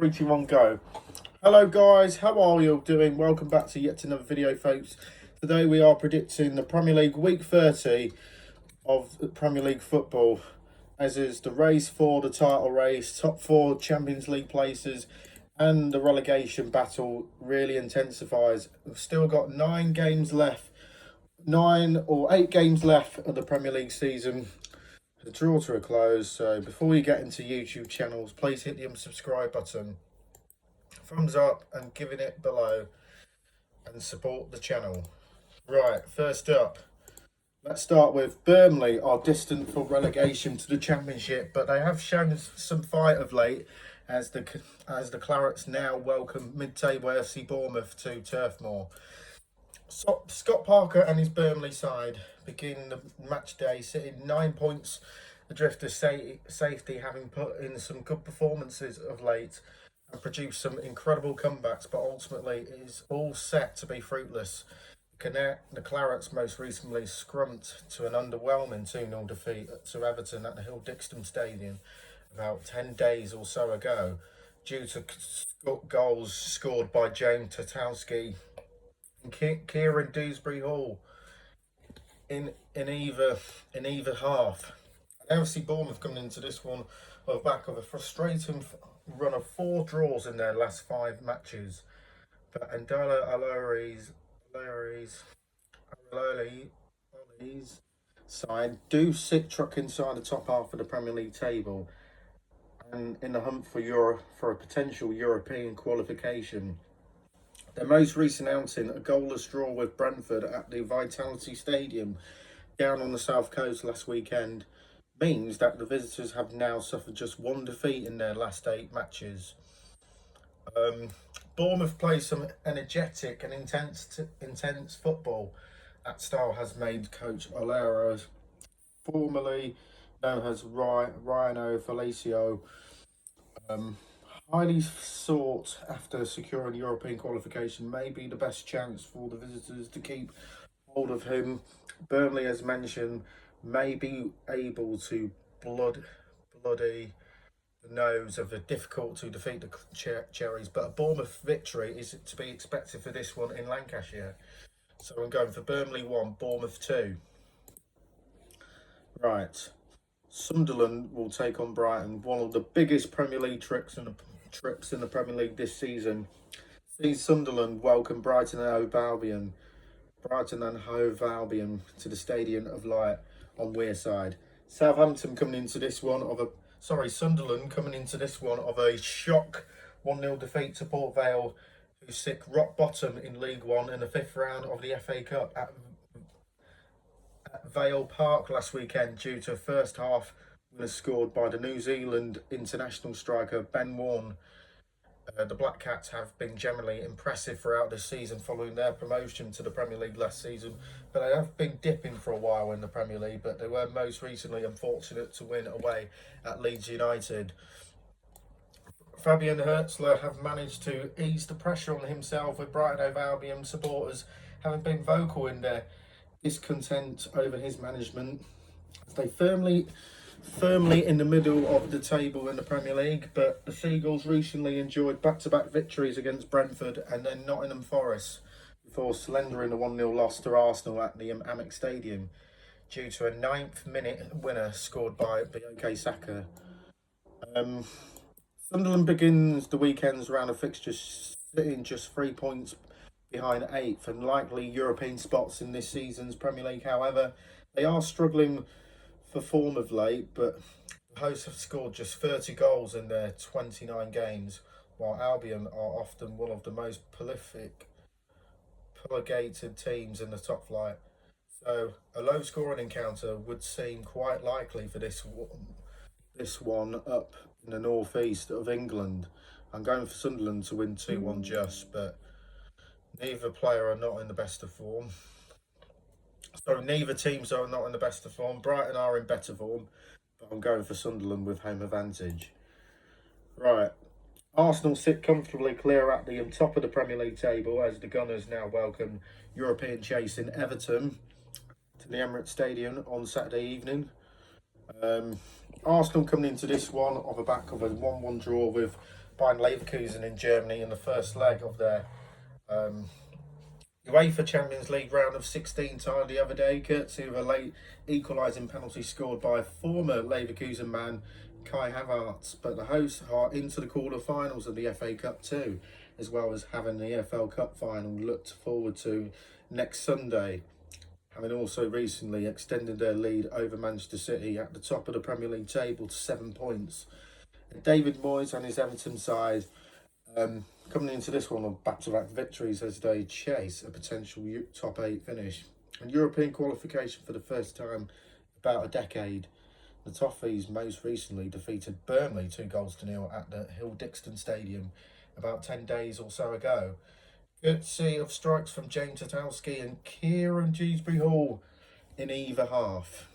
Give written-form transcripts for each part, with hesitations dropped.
3, 2, 1, go. Hello guys, how are you all doing? Welcome back to yet another video, folks. Today we are predicting the Premier League Week 30 of the Premier League football, as is the race for the title race, top 4 Champions League places, and the relegation battle really intensifies. We've still got 9 games left, 9 or 8 games left of the Premier League season. The draw to a close. So before you get into YouTube channels, please hit the unsubscribe button, thumbs up and giving it below, and support the channel. Right, first up, let's start with Burnley are distant for relegation to the Championship, but they have shown some fight of late as the Clarets now welcome mid-table FC Bournemouth to Turf Moor. So, Scott Parker and his Burnley side begin the match day sitting 9 points adrift of safety, having put in some good performances of late and produced some incredible comebacks, but ultimately it is all set to be fruitless. The Clarets most recently scrumped to an underwhelming 2-0 defeat to Everton at the Hill Dixon Stadium about 10 days or so ago, due to goals scored by James Tatowski and Kieran Dewsbury Hall in either half. FC Bournemouth coming into this one on the back of a frustrating run of 4 draws in their last 5 matches. But Ndala Aloli's side do sit truck inside the top half of the Premier League table and in the hunt for a potential European qualification. Their most recent outing, a goalless draw with Brentford at the Vitality Stadium down on the south coast last weekend, means that the visitors have now suffered just 1 defeat in their last 8 matches. Bournemouth play some energetic and intense football. That style has made coach Olero, formerly known as Rhino Felicio, highly sought after securing European qualification. May be the best chance for the visitors to keep hold of him. Burnley, as mentioned, may be able to bloody the nose of the difficult to defeat the Cherries, but a Bournemouth victory is to be expected for this one in Lancashire. So I'm going for Burnley 1, Bournemouth 2. Right, Sunderland will take on Brighton. One of the biggest Premier League trips in the Premier League this season sees Sunderland welcome Brighton and Hove Albion to the Stadium of Light on Wearside. Sunderland coming into this one of a shock 1-0 defeat to Port Vale, who sit rock bottom in League One in the 5th round of the FA Cup at Vale Park last weekend, due to a first half winner scored by the New Zealand international striker Ben Warne. The Black Cats have been generally impressive throughout this season following their promotion to the Premier League last season, but they have been dipping for a while in the Premier League, but they were most recently unfortunate to win away at Leeds United. Fabian Hertzler have managed to ease the pressure on himself, with Brighton Hove Albion supporters having been vocal in their discontent over his management. They firmly in the middle of the table in the Premier League, but the Seagulls recently enjoyed back-to-back victories against Brentford and then Nottingham Forest before surrendering a 1-0 loss to Arsenal at the Amex Stadium due to a 9th minute winner scored by Bukayo Saka. Sunderland begins the weekend's round of fixtures sitting just 3 points behind 8th and likely European spots in this season's Premier League. However, they are struggling for form of late, but the hosts have scored just 30 goals in their 29 games, while Albion are often one of the most proligated teams in the top flight. So a low-scoring encounter would seem quite likely for this one up in the northeast of England. I'm going for Sunderland to win 2-1 just, but neither player are not in the best of form. So neither teams are not in the best of form. Brighton are in better form, but I'm going for Sunderland with home advantage. Right, Arsenal sit comfortably clear at the top of the Premier League table as the Gunners now welcome European chasing Everton to the Emirates Stadium on Saturday evening. Arsenal coming into this one off the back of a 1-1 draw with behind Leverkusen in Germany in the first leg of their UEFA Champions League round of 16 tie the other day, courtesy of a late equalising penalty scored by former Leverkusen man Kai Havertz. But the hosts are into the quarter-finals of the FA Cup too, as well as having the EFL Cup final looked forward to next Sunday, having also recently extended their lead over Manchester City at the top of the Premier League table to 7 points. And David Moyes and his Everton side coming into this one on back-to-back victories as they chase a potential top 8 finish and European qualification for the first time about a decade. The Toffees most recently defeated Burnley 2-0 at the Hill Dixon Stadium about 10 days or so ago, courtesy of strikes from James Tatowski and Kieran Dewsbury Hall in either half.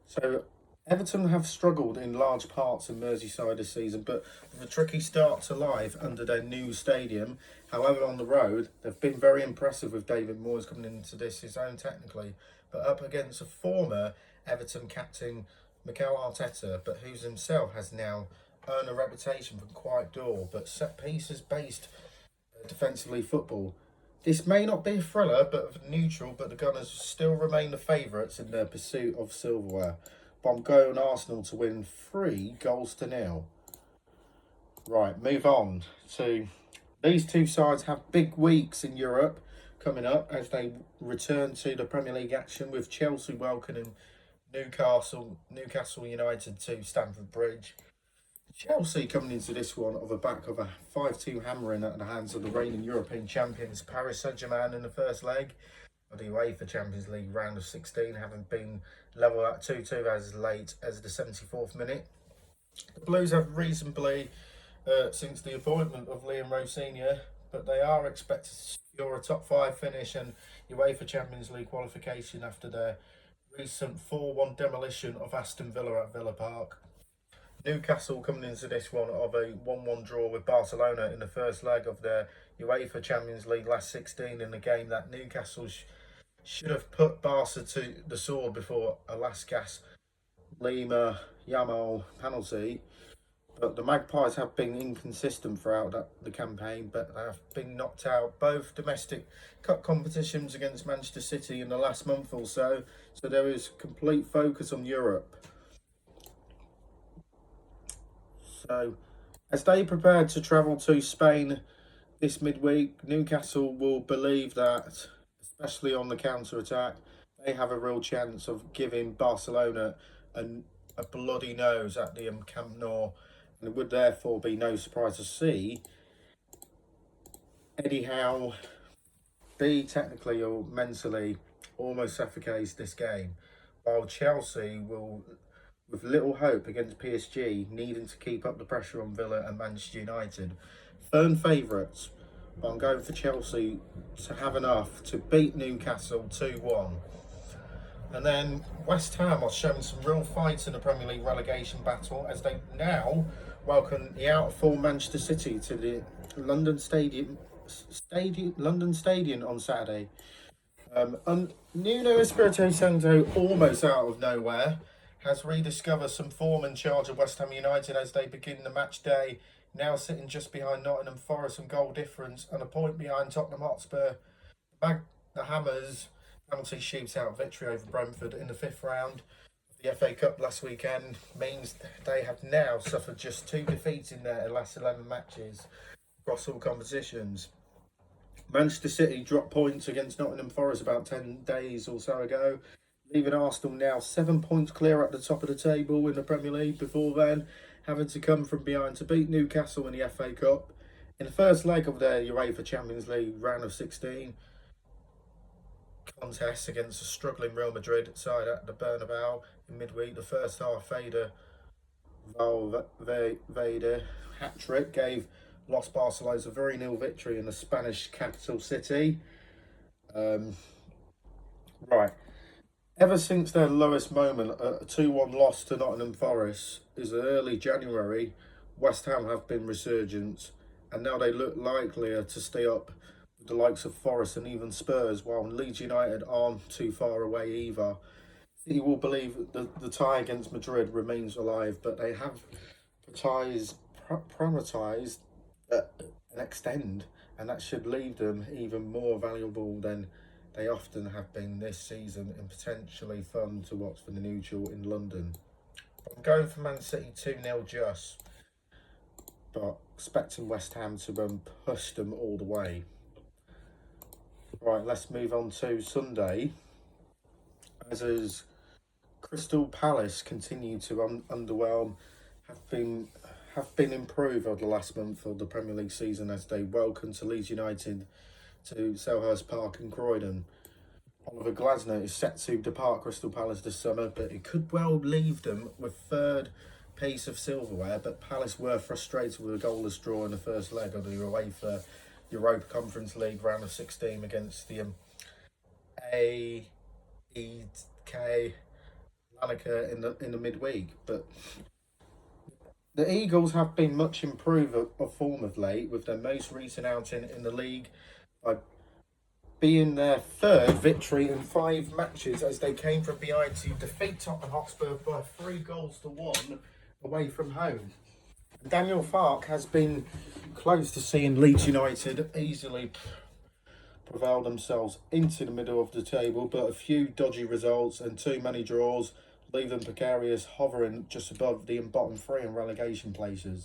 So Everton have struggled in large parts in Merseyside this season, but with a tricky start to life under their new stadium. However, on the road, they've been very impressive with David Moyes coming into this his own technically, but up against a former Everton captain, Mikel Arteta, but who himself has now earned a reputation for quiet door, but set pieces based defensively football. This may not be a thriller, but neutral, but the Gunners still remain the favourites in their pursuit of silverware. But I'm going Arsenal to win 3-0. Right, move on to these two sides have big weeks in Europe coming up as they return to the Premier League action, with Chelsea welcoming Newcastle United to Stamford Bridge. Chelsea coming into this one off the back of a 5-2 hammering at the hands of the reigning European champions Paris Saint-Germain in the first leg of the UEFA Champions League round of 16, having been level at 2-2 as late as the 74th minute. The Blues have reasonably since the appointment of Liam Rosenior, but they are expected to secure a top 5 finish and UEFA Champions League qualification after their recent 4-1 demolition of Aston Villa at Villa Park. Newcastle coming into this one of a 1-1 draw with Barcelona in the first leg of their UEFA Champions League last 16, in a game that Newcastle should have put Barca to the sword before a last gasp Lima Yamal penalty. But the Magpies have been inconsistent throughout the campaign, but they have been knocked out both domestic cup competitions against Manchester City in the last month or so. So there is complete focus on Europe. So as they prepare to travel to Spain this midweek, Newcastle will believe that, especially on the counter-attack, they have a real chance of giving Barcelona a bloody nose at the Camp Nou, and it would therefore be no surprise to see Eddie Howe be technically or mentally almost suffocates this game, while Chelsea will, with little hope against PSG, needing to keep up the pressure on Villa and Manchester United. Firm favourites, but I'm going for Chelsea to have enough to beat Newcastle 2-1. And then West Ham are showing some real fights in the Premier League relegation battle as they now welcome the out-of-form Manchester City to the London Stadium on Saturday. Nuno Espirito Santo, almost out of nowhere, has rediscovered some form in charge of West Ham United as they begin the match day, now sitting just behind Nottingham Forest and goal difference and a point behind Tottenham Hotspur. The Hammers' penalty shootout victory over Brentford in the 5th round of the FA Cup last weekend means they have now suffered just 2 defeats in their last 11 matches across all competitions. Manchester City dropped points against Nottingham Forest about 10 days or so ago, leaving Arsenal now 7 points clear at the top of the table in the Premier League, before then having to come from behind to beat Newcastle in the FA Cup in the first leg of their UEFA Champions League round of 16 contest against a struggling Real Madrid side at the Bernabeu in midweek. The first half Valverde hat-trick gave Los Barcelonas a very nil victory in the Spanish capital city. Right. Ever since their lowest moment, a 2-1 loss to Nottingham Forest is early January, West Ham have been resurgent, and now they look likelier to stay up with the likes of Forest and even Spurs, while Leeds United aren't too far away either. City will believe that the tie against Madrid remains alive, but they have prioritised and extend, and that should leave them even more valuable than they often have been this season, and potentially fun to watch for the neutral in London. I'm going for Man City 2-0 just, but expecting West Ham to push them all the way. Right, let's move on to Sunday. As Crystal Palace continue to underwhelm, have been improved over the last month of the Premier League season as they welcome to Leeds United to Selhurst Park in Croydon. Oliver Glasner is set to depart Crystal Palace this summer, but it could well leave them with third piece of silverware. But Palace were frustrated with a goalless draw in the first leg of the UEFA Europa Conference League round of 16 against the AEK Lanaka in the midweek. But the Eagles have been much improved of form of late, with their most recent outing in the league by being their third victory in 5 matches, as they came from behind to defeat Tottenham Hotspur by 3-1 away from home. Daniel Farke has been close to seeing Leeds United easily prevail themselves into the middle of the table, but a few dodgy results and too many draws leave them precarious, hovering just above the bottom 3 in relegation places.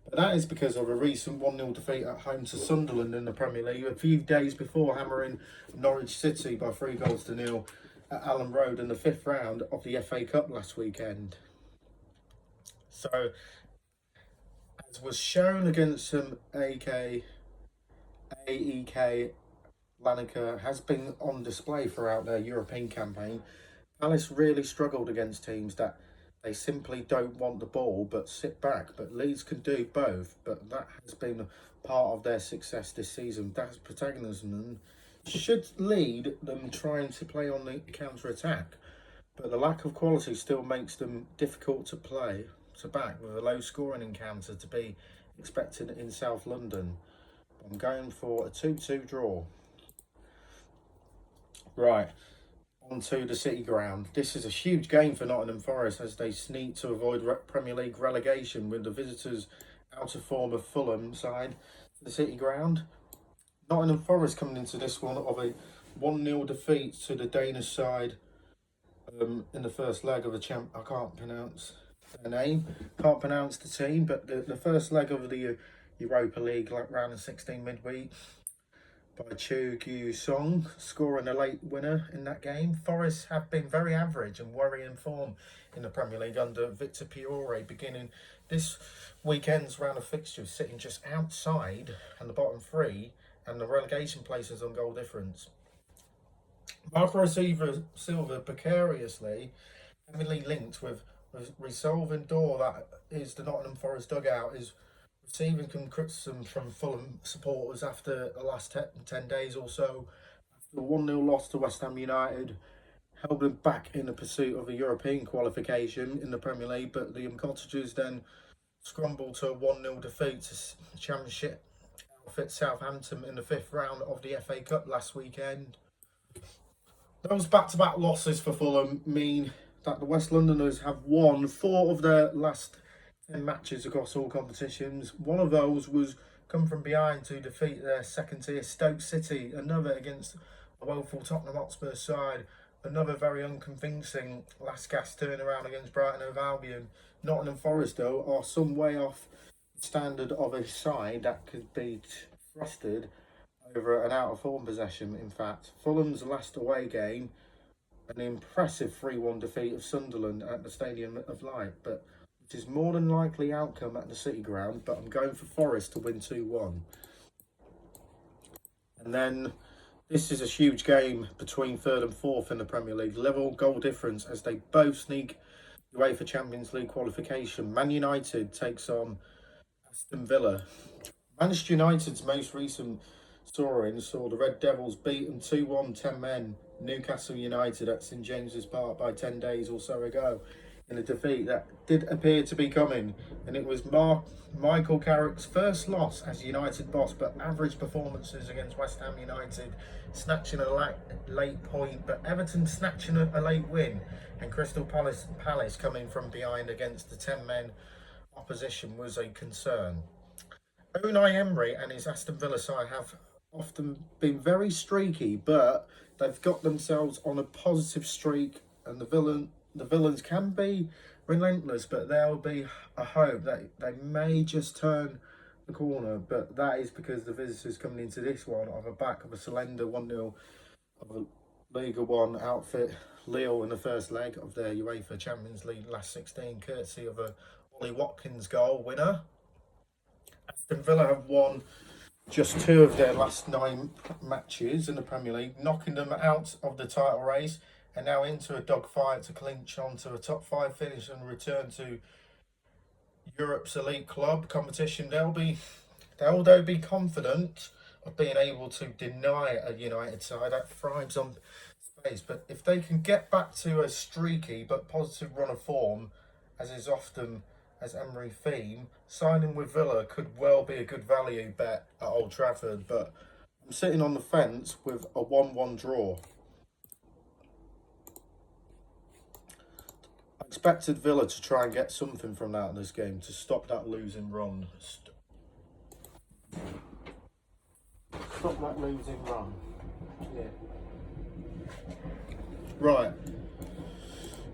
But that is because of a recent 1-0 defeat at home to Sunderland in the Premier League, a few days before hammering Norwich City by 3-0 at Allen Road in the 5th round of the FA Cup last weekend. So, as was shown against some AEK Lanaka has been on display throughout their European campaign, Palace really struggled against teams that they simply don't want the ball but sit back. But Leeds can do both, but that has been part of their success this season. That protagonism should lead them trying to play on the counter-attack, but the lack of quality still makes them difficult to back, with a low scoring encounter to be expected in South London. I'm going for a 2-2 draw. Right, on to the City Ground. This is a huge game for Nottingham Forest as they sneak to avoid Premier League relegation, with the visitors out of form of Fulham side to the City Ground. Nottingham Forest coming into this one of a 1-0 defeat to the Danish side in the first leg of the I can't pronounce their name, can't pronounce the team, but the first leg of the Europa League round of 16 midweek, by Chu Kyu Song, scoring a late winner in that game. Forest have been very average and worrying form in the Premier League under Victor Piore, beginning this weekend's round of fixtures, sitting just outside and the bottom 3 and the relegation places on goal difference. Marco Silva precariously, heavily linked with resolving door that is the Nottingham Forest dugout, is receiving some criticism from Fulham supporters after the last 10 days or so. After a 1-0 loss to West Ham United held them back in the pursuit of a European qualification in the Premier League, but the Cottagers then scrambled to a 1-0 defeat to Championship outfit Southampton in the 5th round of the FA Cup last weekend. Those back-to-back losses for Fulham mean that the West Londoners have won 4 of their last 10 matches across all competitions. One of those was come from behind to defeat their second-tier Stoke City, another against a woeful Tottenham Hotspur side, another very unconvincing last gasp turnaround against Brighton and Albion. Nottingham Forest, though, are some way off the standard of a side that could be trusted over an out-of-form possession. In fact, Fulham's last away game, an impressive 3-1 defeat of Sunderland at the Stadium of Light, but it is more than likely outcome at the City Ground, but I'm going for Forest to win 2-1. And then this is a huge game between 3rd and 4th in the Premier League. Level goal difference as they both sneak UEFA Champions League qualification. Man United takes on Aston Villa. Manchester United's most recent soaring saw the Red Devils beaten 2-1 10 men Newcastle United at St James's Park by 10 days or so ago, in a defeat that did appear to be coming, and it was Michael Carrick's first loss as United boss, but average performances against West Ham United, snatching a late point, but Everton snatching a late win, and Crystal Palace coming from behind against the 10 men opposition was a concern. Unai Emery and his Aston Villa side have often been very streaky, but they've got themselves on a positive streak, and the villains can be relentless, but there will be a hope that they may just turn the corner. But that is because the visitors coming into this one are the back of a slender 1-0 of a Liga 1 outfit, Lille, in the first leg of their UEFA Champions League last 16, courtesy of a Ollie Watkins goal winner. Aston Villa have won just 2 of their last 9 matches in the Premier League, knocking them out of the title race and now into a dogfight to clinch onto a top 5 finish and return to Europe's elite club competition. They'll be confident of being able to deny a United side that thrives on space. But if they can get back to a streaky but positive run of form, as is often as Emery theme, signing with Villa could well be a good value bet at Old Trafford. But I'm sitting on the fence with a 1-1 draw. I expected Villa to try and get something from that in this game to stop that losing run. Stop that losing run. Yeah. Right.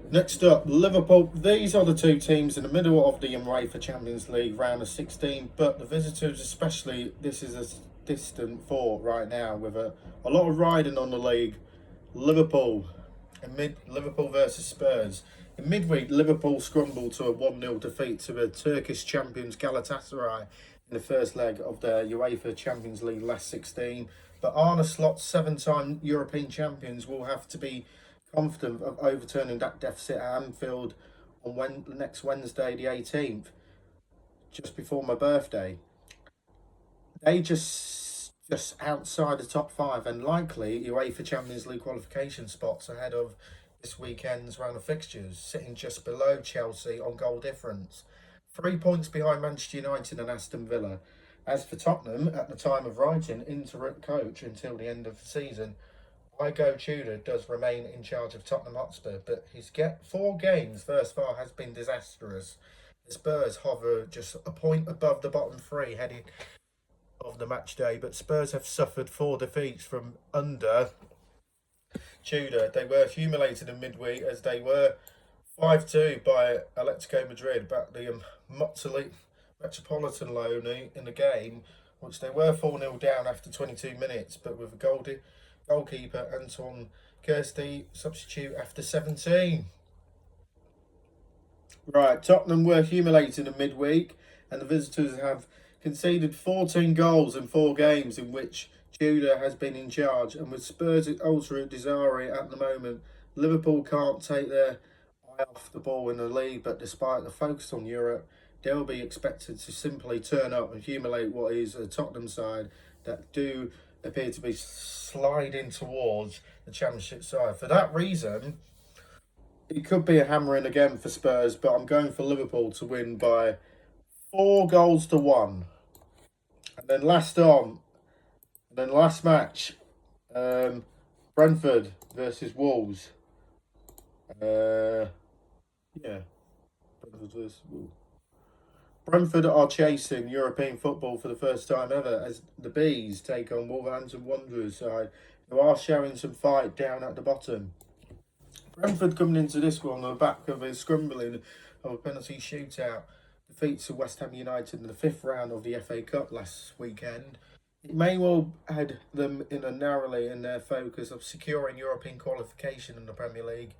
Next up, Liverpool. These are the 2 teams in the middle of the UEFA Champions League round of 16, but the visitors especially, this is a distant thought right now with a lot of riding on the league. Liverpool versus Spurs. In midweek, Liverpool scrambled to a 1-0 defeat to the Turkish champions Galatasaray in the first leg of their UEFA Champions League last 16, but Arne Slot's 7-time European champions will have to be confident of overturning that deficit at Anfield on next Wednesday the 18th, just before my birthday. They just outside the top 5 and likely UEFA Champions League qualification spots ahead of this weekend's round of fixtures, sitting just below Chelsea on goal difference, 3 points behind Manchester United and Aston Villa. As for Tottenham, at the time of writing, interim coach until the end of the season, Igo Tudor does remain in charge of Tottenham Hotspur, but his 4 games thus far has been disastrous. The Spurs hover just a point above the bottom 3 heading of the match day, but Spurs have suffered 4 defeats from under Tudor. They were humiliated in midweek as they were 5-2 by Atletico Madrid back the Metropolitan loan in the game, which they were 4-0 down after 22 minutes, but with a goalkeeper Anton Kirsty substitute after 17. Right, Tottenham were humiliated in midweek, and the visitors have conceded 14 goals in 4 games in which Tudor has been in charge, and with Spurs at ultra disarray at the moment, Liverpool can't take their eye off the ball in the league, but despite the focus on Europe, they'll be expected to simply turn up and humiliate what is a Tottenham side that do appear to be sliding towards the Championship side. For that reason, it could be a hammering again for Spurs, but I'm going for Liverpool to win by 4 goals to 1. And then last match, Brentford versus Wolves. Brentford versus Wolves. Brentford are chasing European football for the first time ever as the Bees take on Wolverhampton Wanderers side, who are showing some fight down at the bottom. Brentford coming into this one on the back of a scrambling of a penalty shootout defeat to West Ham United in the 5th round of the FA Cup last weekend. It may well head them in a narrowly in their focus of securing European qualification in the Premier League.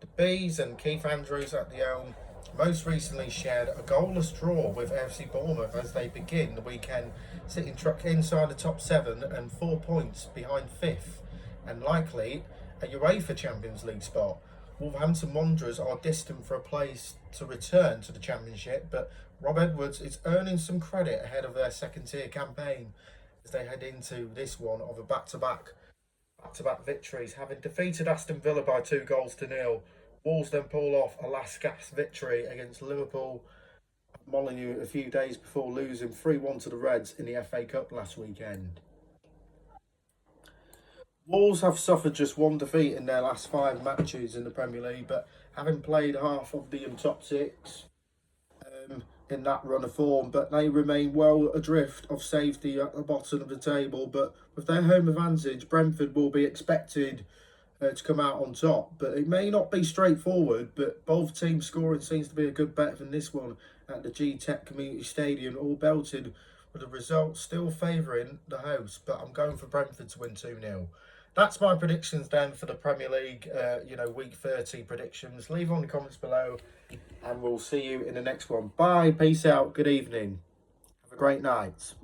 The Bees and Keith Andrews at the helm most recently shared a goalless draw with FC Bournemouth as they begin the weekend sitting truck inside the top 7 and 4 points behind 5th and likely a UEFA Champions League spot. Wolverhampton Wanderers are destined for a place to return to the Championship, but Rob Edwards is earning some credit ahead of their second tier campaign as they head into this one of a back-to-back victories, having defeated Aston Villa by 2 goals to 0. Wolves then pull off a last-gasp victory against Liverpool at Molineux a few days before losing 3-1 to the Reds in the FA Cup last weekend. Wolves have suffered just 1 defeat in their last 5 matches in the Premier League, but having played half of the top 6, in that run of form, but they remain well adrift of safety at the bottom of the table. But with their home advantage, Brentford will be expected to come out on top. But it may not be straightforward, but both teams scoring seems to be a good bet than this one at the G-Tech Community Stadium, all belted, with the result still favouring the host. But I'm going for Brentford to win 2-0. That's my predictions then for the Premier League, Week 30 predictions. Leave them in the comments below, and we'll see you in the next one. Bye, peace out, good evening. Have a great night.